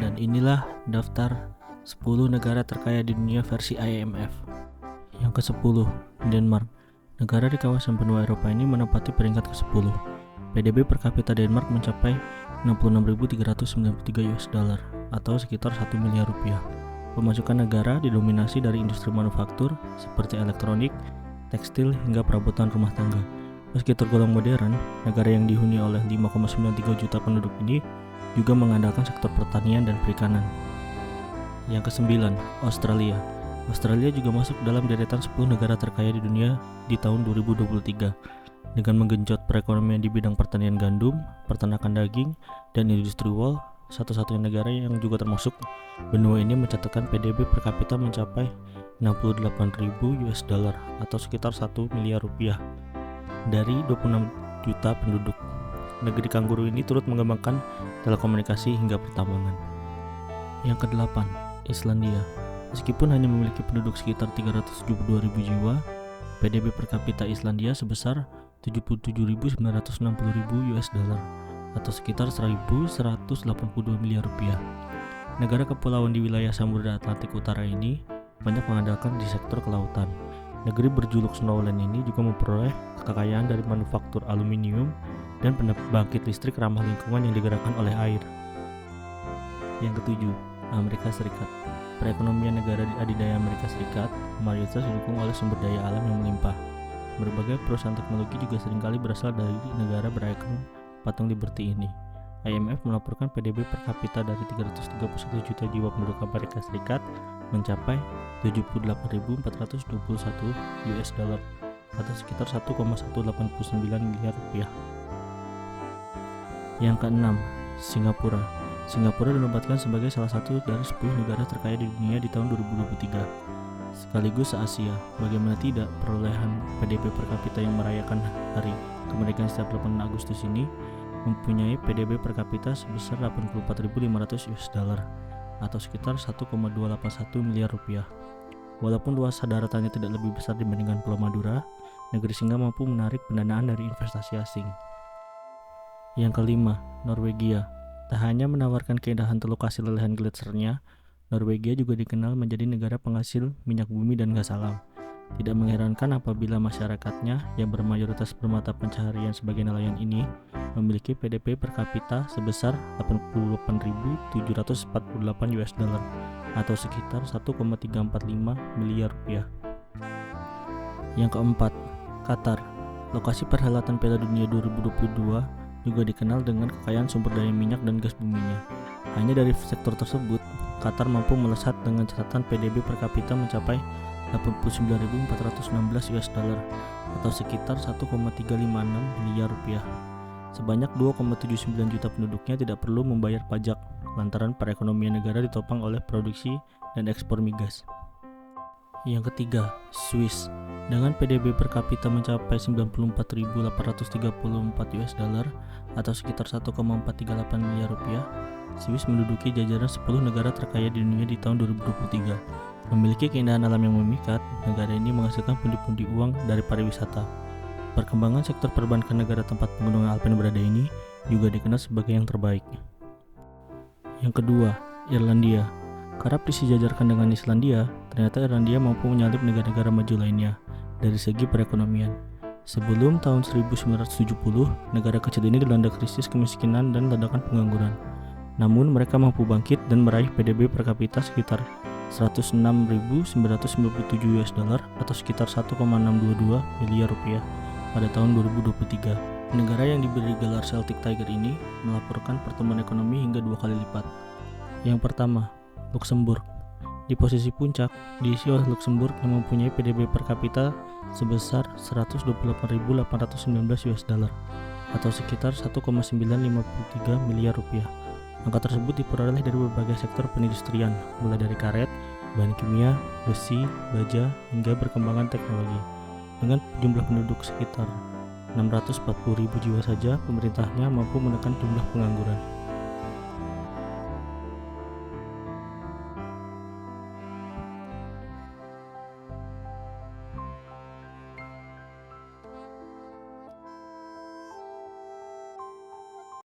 Dan inilah daftar 10 negara terkaya di dunia versi IMF. Yang ke-10, Denmark. Negara di kawasan benua Eropa ini menempati peringkat ke-10. PDB per kapita Denmark mencapai 66.393 US dollar atau sekitar 1 miliar rupiah. Pemasukan negara didominasi dari industri manufaktur seperti elektronik, tekstil hingga perabotan rumah tangga. Meski tergolong modern, negara yang dihuni oleh 5,93 juta penduduk ini juga mengandalkan sektor pertanian dan perikanan. Yang ke-9, Australia. Australia juga masuk dalam deretan 10 negara terkaya di dunia di tahun 2023 dengan menggenjot perekonomian di bidang pertanian gandum, peternakan daging, dan industri wool. Satu-satunya negara yang juga termasuk benua ini mencatatkan PDB per kapita mencapai 68.000 US dollar atau sekitar 1 miliar rupiah dari 26 juta penduduk. Negeri kanguru ini turut mengembangkan telekomunikasi hingga pertambangan. Yang ke-8, Islandia. Meskipun hanya memiliki penduduk sekitar 372.000 jiwa, PDB per kapita Islandia sebesar 77.960.000 US dollar atau sekitar 1.182 miliar rupiah. Negara kepulauan di wilayah Samudra Atlantik Utara ini banyak mengandalkan di sektor kelautan. Negeri berjuluk Snowland ini juga memperoleh kekayaan dari manufaktur aluminium dan pembangkit listrik ramah lingkungan yang digerakkan oleh air. Yang ketujuh, Amerika Serikat. Perekonomian negara di adidaya Amerika Serikat mayoritas didukung oleh sumber daya alam yang melimpah. Berbagai perusahaan teknologi juga seringkali berasal dari negara berekon patung Liberty ini. IMF melaporkan PDB per kapita dari 331 juta jiwa penduduk Amerika Serikat mencapai 78.421 US dollar atau sekitar 1,189 miliar rupiah. Yang keenam, Singapura. Singapura dinobatkan sebagai salah satu dari 10 negara terkaya di dunia di tahun 2023. Sekaligus se-Asia, bagaimana tidak, perolehan PDB per kapita yang merayakan hari kemerdekaan setiap 8 Agustus ini mempunyai PDB per kapita sebesar 84.500 US dollar atau sekitar 1,281 miliar rupiah. Walaupun luas daratannya tidak lebih besar dibandingkan Pulau Madura, negeri Singa mampu menarik pendanaan dari investasi asing. Yang kelima, Norwegia. Tak hanya menawarkan keindahan teluk hasil lelehan gletsernya, Norwegia juga dikenal menjadi negara penghasil minyak bumi dan gas alam. Tidak mengherankan apabila masyarakatnya yang bermayoritas bermata pencaharian sebagai nelayan ini memiliki PDB per kapita sebesar 88.748 US dollar atau sekitar 1,345 miliar rupiah. Yang keempat, Qatar. Lokasi perhelatan Piala Dunia 2022 juga dikenal dengan kekayaan sumber daya minyak dan gas buminya. Hanya dari sektor tersebut, Qatar mampu melesat dengan catatan PDB per kapita mencapai 89.416 US dollar atau sekitar 1,356 miliar rupiah. Sebanyak 2,79 juta penduduknya tidak perlu membayar pajak lantaran perekonomian negara ditopang oleh produksi dan ekspor migas. Yang ketiga, Swiss. Dengan PDB per kapita mencapai 94.834 US dollar atau sekitar 1,438 miliar rupiah, Swiss menduduki jajaran 10 negara terkaya di dunia di tahun 2023. Memiliki keindahan alam yang memikat, negara ini menghasilkan pundi-pundi uang dari pariwisata. Perkembangan sektor perbankan negara tempat pegunungan Alpen berada ini juga dikenal sebagai yang terbaik. Yang kedua, Irlandia. Kerap disejajarkan dengan Islandia, ternyata Irlandia mampu menyalip negara-negara maju lainnya dari segi perekonomian. Sebelum tahun 1970, negara kecil ini dilanda krisis kemiskinan dan ledakan pengangguran. Namun mereka mampu bangkit dan meraih PDB per kapita sekitar 106.997 US dollar atau sekitar 1,622 miliar rupiah pada tahun 2023. Negara yang diberi gelar Celtic Tiger ini melaporkan pertumbuhan ekonomi hingga 2 kali lipat. Yang pertama, Luxembourg. Di posisi puncak, diisi oleh Luxembourg yang mempunyai PDB per kapita sebesar 128.819 US dollar atau sekitar 1,953 miliar rupiah. Angka tersebut diperoleh dari berbagai sektor perindustrian, mulai dari karet, bahan kimia, besi, baja, hingga perkembangan teknologi. Dengan jumlah penduduk sekitar 640.000 jiwa saja, pemerintahnya mampu menekan jumlah pengangguran.